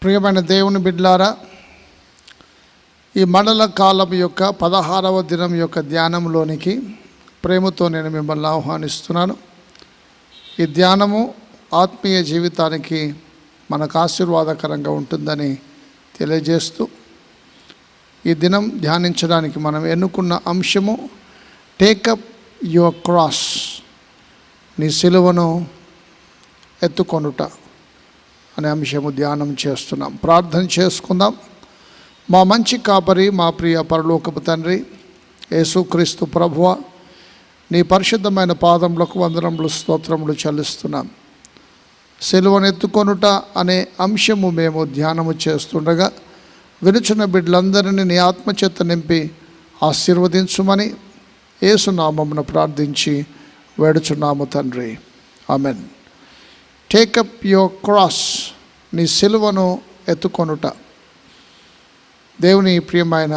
ప్రియమైన దేవుని బిడ్డలారా, ఈ మండల కాలం యొక్క 16వ దినం యొక్క ధ్యానంలోనికి ప్రేమతో నేను మిమ్మల్ని ఆహ్వానిస్తున్నాను. ఈ ధ్యానము ఆత్మీయ జీవితానికి మనకు ఆశీర్వాదకరంగా ఉంటుందని తెలియజేస్తూ, ఈ దినం ధ్యానించడానికి మనం ఎన్నుకున్న అంశము టేకప్ యువర్ క్రాస్, నీ సిలువను ఎత్తుకొనుట అనే అంశము ధ్యానం చేస్తున్నాం. ప్రార్థన చేసుకుందాం. మా మంచి కాపరి, మా ప్రియ పరలోకపు తండ్రి యేసుక్రీస్తు ప్రభువ, నీ పరిశుద్ధమైన పాదములకు వందనములు స్తోత్రములు చెల్లిస్తున్నాం. సిలువను ఎత్తుకొనుట అనే అంశము మేము ధ్యానము చేస్తుండగా వినుచున్న బిడ్డలందరినీ నీ ఆత్మచేత నింపి ఆశీర్వదించుమని యేసునామమున ప్రార్థించి వేడుచున్నాము తండ్రి, ఆమెన్. టేకప్ యువర్ క్రాస్, నీ సిలువను ఎత్తుకొనుట. దేవుని ప్రియమైన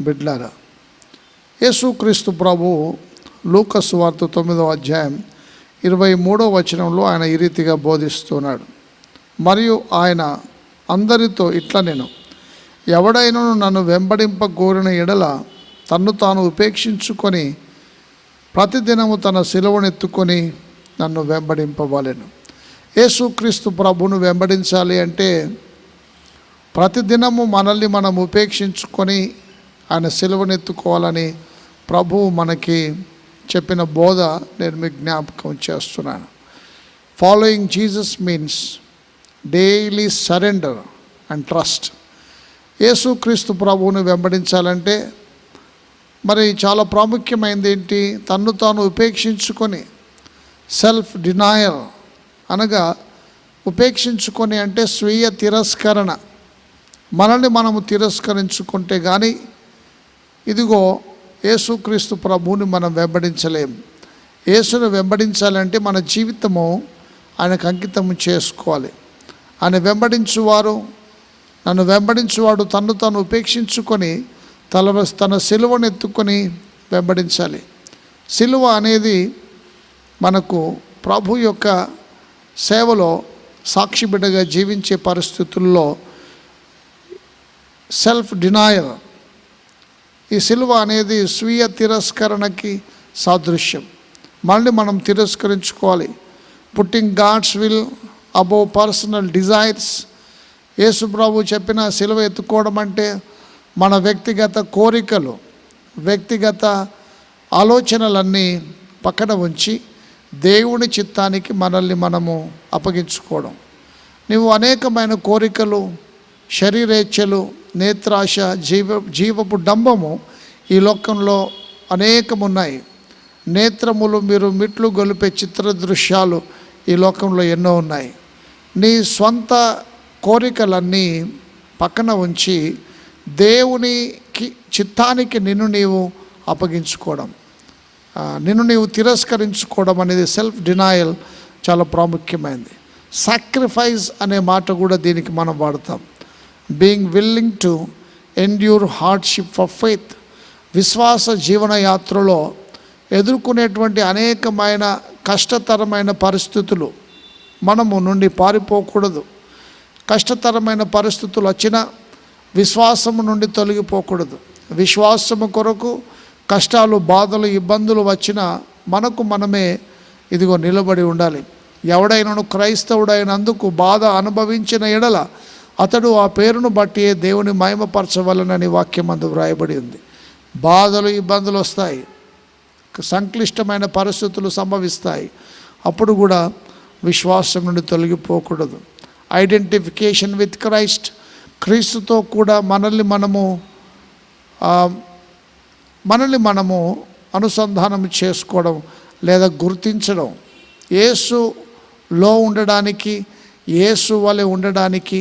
బిడ్డలారా, యేసుక్రీస్తు ప్రభు లూకా సువార్త 9వ అధ్యాయం 23వ వచనంలో ఆయన ఈ రీతిగా బోధిస్తున్నాడు. మరియు ఆయన అందరితో ఇట్లా, నేను ఎవడైనను నన్ను వెంబడింపగోరిన ఎడల తన్ను తాను ఉపేక్షించుకొని ప్రతిదినము తన సిలువను ఎత్తుకొని నన్ను వెంబడింపవలెను. యేసుక్రీస్తు ప్రభువును వెంబడించాలి అంటే ప్రతిదినము మనల్ని మనం ఉపేక్షించుకొని ఆయన సిలువను ఎత్తుకోవాలని ప్రభువు మనకి చెప్పిన బోధ నేను మీకు జ్ఞాపకం చేస్తున్నాను. Following Jesus means daily surrender and trust. యేసుక్రీస్తు ప్రభువును వెంబడించాలంటే మరి చాలా ప్రాముఖ్యమైనది ఏంటి? తన్ను తాను ఉపేక్షించుకొని, సెల్ఫ్ డినాయల్ అనగా ఉపేక్షించుకొని అంటే స్వీయ తిరస్కరణ. మనల్ని మనము తిరస్కరించుకుంటే కానీ ఇదిగో యేసుక్రీస్తు ప్రభువుని మనం వెంబడించలేం. యేసును వెంబడించాలంటే మన జీవితము ఆయనకు అంకితము చేసుకోవాలి. ఆయన వెంబడించువారు, నన్ను వెంబడించువాడు తన్ను తాను ఉపేక్షించుకొని తన సిలువను ఎత్తుకొని వెంబడించాలి. సిలువ అనేది మనకు ప్రభు యొక్క సేవలో సాక్షి బిడ్డగా జీవించే పరిస్థితుల్లో సెల్ఫ్ డినాయల్, ఈ సిలువ అనేది స్వీయ తిరస్కరణకి సాదృశ్యం. మనల్ని మనం తిరస్కరించుకోవాలి. Putting God's will above personal desires. Yesu ప్రభు చెప్పిన సిలువ ఎత్తుకోవడం అంటే మన వ్యక్తిగత కోరికలు, వ్యక్తిగత ఆలోచనలన్నీ పక్కన ఉంచి దేవుని చిత్తానికి మనల్ని మనము అప్పగించుకోవడం. నువ్వు అనేకమైన కోరికలు, శరీరేచ్ఛలు, నేత్రాశ, జీవపు డంబము ఈ లోకంలో అనేకమున్నాయి. నేత్రములు మీరు మిట్లు గొలిపే చిత్ర దృశ్యాలు ఈ లోకంలో ఎన్నో ఉన్నాయి. నీ స్వంత కోరికలన్నీ పక్కన ఉంచి దేవునికి చిత్తానికి నిన్ను నీవు అప్పగించుకోవడం, నిన్ను నీవు తిరస్కరించుకోవడం అనేది సెల్ఫ్ డినాయల్ చాలా ప్రాముఖ్యమైనది. సాక్రిఫైస్ అనే మాట కూడా దీనికి మనం వాడతాం. Being willing to endure hardship for faith. విశ్వాస జీవన యాత్రలో ఎదుర్కొనేటువంటి అనేకమైన కష్టతరమైన పరిస్థితులు మనము నుండి పారిపోకూడదు. కష్టతరమైన పరిస్థితులు వచ్చినా విశ్వాసము నుండి తొలగిపోకూడదు. విశ్వాసము కొరకు కష్టాలు, బాధలు, ఇబ్బందులు వచ్చినా మనకు మనమే ఇదిగో నిలబడి ఉండాలి. ఎవడైనను క్రైస్తవుడైనందుకు బాధ అనుభవించిన ఎడల అతడు ఆ పేరును బట్టి దేవుని మహిమపరచవలనని వాక్యమందు వ్రాయబడి ఉంది. బాధలు, ఇబ్బందులు వస్తాయి, సంక్లిష్టమైన పరిస్థితులు సంభవిస్తాయి. అప్పుడు కూడా విశ్వాసం నుండి తొలగిపోకూడదు. ఐడెంటిఫికేషన్ విత్ క్రైస్ట్, క్రీస్తుతో కూడా మనల్ని మనము అనుసంధానం చేసుకోవడం లేదా గుర్తించడం. యేసులో ఉండడానికి, యేసు వలె ఉండడానికి,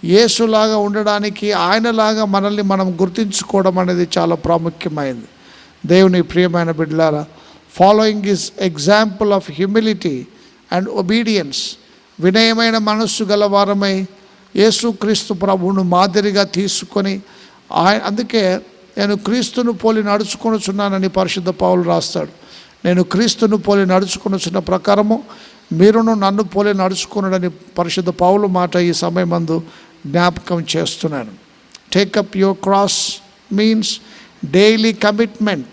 యేసులాగా ఉండడానికి, ఆయనలాగా మనల్ని మనం గుర్తించుకోవడం అనేది చాలా ప్రాముఖ్యమైనది. దేవుని ప్రియమైన బిడ్డలారా, following is example of humility and obedience. వినయమైన మనస్సు గలవారమై యేసుక్రీస్తు ప్రభువును మాదిరిగా తీసుకొని అందుకే నేను క్రీస్తును పోలి నడుచుకొనుచున్నానని పరిశుద్ధ పౌలు రాస్తాడు. నేను క్రీస్తును పోలి నడుచుకొనుచున్న ప్రకారము మీరును నన్ను పోలి నడుచుకున్నాడని పరిశుద్ధ పౌలు మాట ఈ సమయమందు జ్ఞాపకం చేస్తున్నాను. Take up your cross means daily commitment.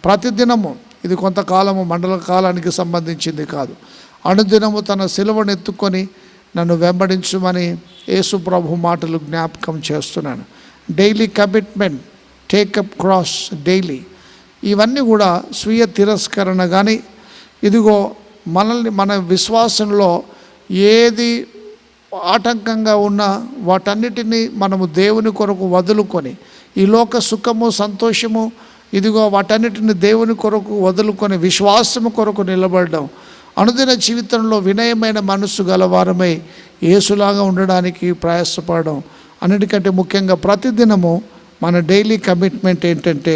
ప్రతిదినము, ఇది కొంతకాలము మండల కాలానికి సంబంధించింది కాదు, అనుదినము తన సిలువను ఎత్తుకొని నన్ను వెంబడించుమని యేసు ప్రభు మాటలు జ్ఞాపకం చేస్తున్నాను. Daily commitment, take up cross daily. ఇవన్నీ కూడా స్వీయ తిరస్కరణ. కానీ ఇదిగో మనల్ని, మన విశ్వాసంలో ఏది ఆటంకంగా ఉన్నా వాటన్నిటినీ మనము దేవుని కొరకు వదులుకొని, ఈ లోక సుఖము సంతోషము ఇదిగో వాటన్నిటిని దేవుని కొరకు వదులుకొని విశ్వాసము కొరకు నిలబడడం, అనుదిన జీవితంలో వినయమైన మనస్సు గలవారమై యేసులాగా ఉండడానికి ప్రయాసపడడం, అన్నిటికంటే ముఖ్యంగా ప్రతిదినము మన డైలీ కమిట్మెంట్ ఏంటంటే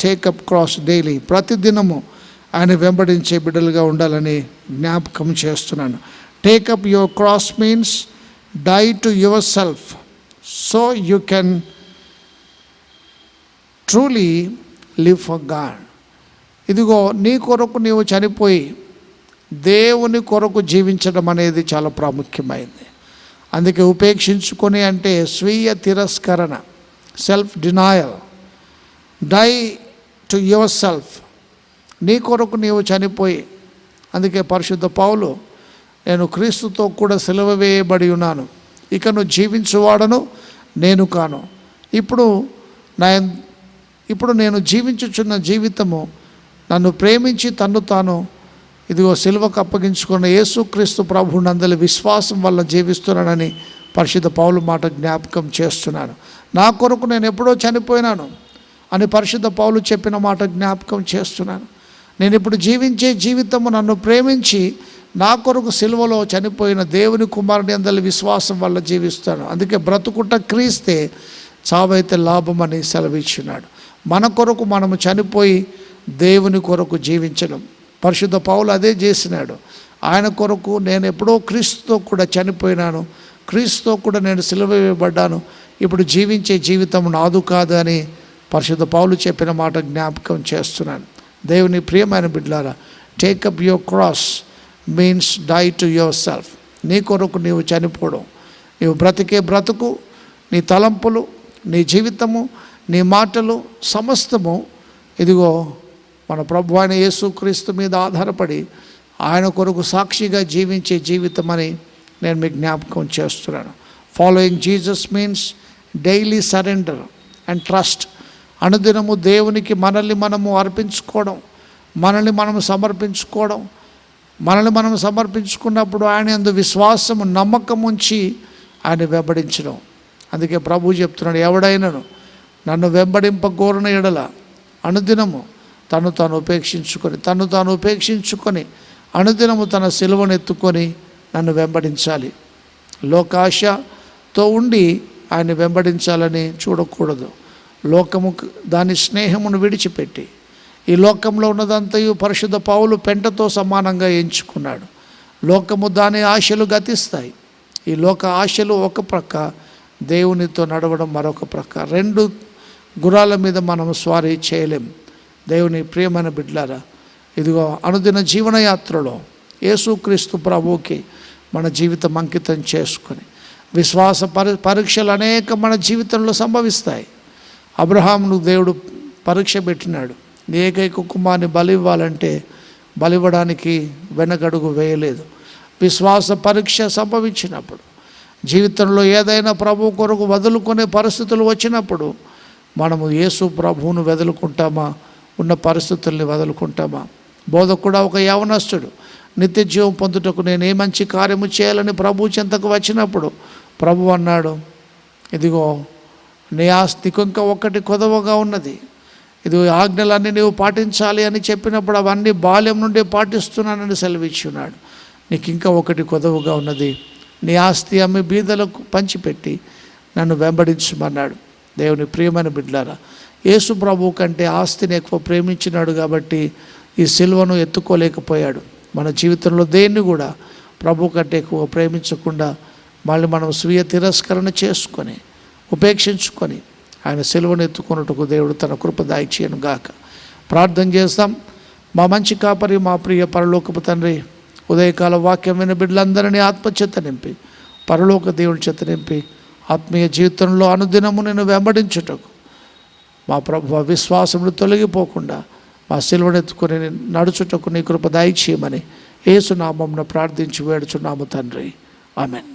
టేకప్ క్రాస్ డైలీ. ప్రతిదినము ఆయన వెంబడించే బిడ్డలుగా ఉండాలని జ్ఞాపకం చేస్తున్నాను. Take up your cross means die to yourself so you can truly live for God. ఇదిగో నీ కొరకు నీవు చనిపోయి దేవుని కొరకు జీవించడం అనేది చాలా ప్రాముఖ్యమైంది. అందుకే ఉపేక్షించుకొని అంటే స్వీయ తిరస్కరణ, self denial. Die to yourself, నీ కొరకు నీవు చనిపోయి. అందుకే పరిశుద్ధ పౌలు, నేను క్రీస్తుతో కూడా సిలువ వేయబడి ఉన్నాను, ఇకను జీవించువాడను నేను కాను, ఇప్పుడు నేను జీవించుచున్న జీవితము నన్ను ప్రేమించి తన్ను తాను ఇదిగో సిలువకు అప్పగించుకున్న యేసుక్రీస్తు ప్రభువు నందలి విశ్వాసం వల్ల జీవిస్తున్నానని పరిశుద్ధ పౌలు మాట జ్ఞాపకం చేస్తున్నాను. నా కొరకు నేను ఎప్పుడో చనిపోయినాను అని పరిశుద్ధ పౌలు చెప్పిన మాట జ్ఞాపకం చేస్తున్నాను. నేను ఇప్పుడు జీవించే జీవితము నన్ను ప్రేమించి నా కొరకు సిలువలో చనిపోయిన దేవుని కుమారుని అందరి విశ్వాసం వల్ల జీవిస్తాను. అందుకే బ్రతుకుట క్రీస్తే, చావైతే లాభం అని సెలవిచ్చినాడు. మన కొరకు మనము చనిపోయి దేవుని కొరకు జీవించడం. పరిశుద్ధ పౌలు అదే చేసినాడు. ఆయన కొరకు నేను ఎప్పుడో క్రీస్తుతో కూడా చనిపోయినాను, క్రీస్తుతో కూడా నేను సిలువ వేయబడ్డాను, ఇప్పుడు జీవించే జీవితం నాదు కాదు అని పరిశుద్ధ పౌలు చెప్పిన మాట జ్ఞాపకం చేస్తున్నాను. దేవుని ప్రియమైన బిడ్డలారా, take up your cross means die to yourself. నీ కొరకు నీవు చనిపోవడం, నీవు బ్రతికే బ్రతుకు, నీ తలంపులు, నీ జీవితము, నీ మాటలు సమస్తము ఇదిగో మన ప్రభు అయిన యేసుక్రీస్తు మీద ఆధారపడి ఆయన కొరకు సాక్షిగా జీవించే జీవితం అని నేను మీకు జ్ఞాపకం చేస్తున్నాను. Following Jesus means daily surrender and trust. అనుదినము దేవునికి మనల్ని మనము అర్పించుకోవడం, మనల్ని మనము సమర్పించుకోవడం. మనల్ని మనం సమర్పించుకున్నప్పుడు ఆయన యందు విశ్వాసము, నమ్మకం ఉంచి ఆయన వెంబడించడం. అందుకే ప్రభు చెప్తున్నాడు, ఎవడైనను నన్ను వెంబడింపగోరిన ఎడల అనుదినము తను తాను ఉపేక్షించుకొని అనుదినము తన సిలువను ఎత్తుకొని నన్ను వెంబడించాలి. లోకాశతో ఉండి ఆయన వెంబడించాలని చూడకూడదు. లోకము దాని స్నేహమును విడిచిపెట్టి, ఈ లోకంలో ఉన్నదంతయు పరిశుద్ధ పౌలు పెంటతో సమానంగా ఎంచుకున్నాడు. లోకము దాని ఆశలు గతిస్తాయి. ఈ లోక ఆశలు ఒక ప్రక్క, దేవునితో నడవడం మరొక ప్రక్క. రెండు గుర్రాల మీద మనం స్వారీ చేయలేం. దేవుని ప్రియమైన బిడ్డలారా, ఇదిగో అనుదిన జీవనయాత్రలో యేసుక్రీస్తు ప్రభువుకి మన జీవితం అంకితం చేసుకొని, విశ్వాస పరీక్షలు అనేక మన జీవితంలో సంభవిస్తాయి. అబ్రహామును దేవుడు పరీక్ష పెట్టినాడు. ఏకైక కుమారుని బలి ఇవ్వాలంటే బలివ్వడానికి వెనకడుగు వేయలేదు. విశ్వాస పరీక్ష సంభవించినప్పుడు, జీవితంలో ఏదైనా ప్రభు కొరకు వదులుకునే పరిస్థితులు వచ్చినప్పుడు మనము యేసు ప్రభువును వదులుకుంటామా, ఉన్న పరిస్థితుల్ని వదులుకుంటామా? బోధకుడు ఒక యవనస్తుడు నిత్య జీవం పొందుటకు నేను ఏ మంచి కార్యము చేయాలని ప్రభు చెంతకు వచ్చినప్పుడు ప్రభు అన్నాడు, ఇదిగో నీ ఆస్తికి ఇంకా ఒకటి కొదవగా ఉన్నది, ఇది ఆజ్ఞలన్నీ నీవు పాటించాలి అని చెప్పినప్పుడు అవన్నీ బాల్యం నుండి పాటిస్తున్నానని సెలవిచ్చున్నాడు. నీకు ఇంకా ఒకటి కొదవగా ఉన్నది, నీ ఆస్తి అమ్మి బీదలకు పంచిపెట్టి నన్ను వెంబడించమన్నాడు. దేవుని ప్రియమైన బిడ్డలారా, యేసు ప్రభు కంటే ఆస్తిని ఎక్కువ ప్రేమించినాడు కాబట్టి ఈ సిలువను ఎత్తుకోలేకపోయాడు. మన జీవితంలో దేన్ని కూడా ప్రభు కంటే ఎక్కువ ప్రేమించకుండా మళ్ళీ మనం స్వీయ తిరస్కరణ చేసుకొని ఉపేక్షించుకొని ఆయన సిలువను ఎత్తుకున్నట్టుకు దేవుడు తన కృప దయచేయను గాక. ప్రార్థన చేస్తాం. మా మంచి కాపరి, మా ప్రియ పరలోకపు తండ్రి, ఉదయకాల వాక్యమైన బిడ్డలందరినీ ఆత్మచేత నింపి, పరలోక దేవుని చేత నింపి, ఆత్మీయ జీవితంలో అనుదినము నేను వెంబడించుటకు మా ప్రభువా విశ్వాసములు తొలగిపోకుండా మా సిలువనెత్తుకొని నడుచుటకు నీ కృప దయచేయమని యేసు నామమున ప్రార్థించి వేడుచున్నాము తండ్రి. ఆమెన్.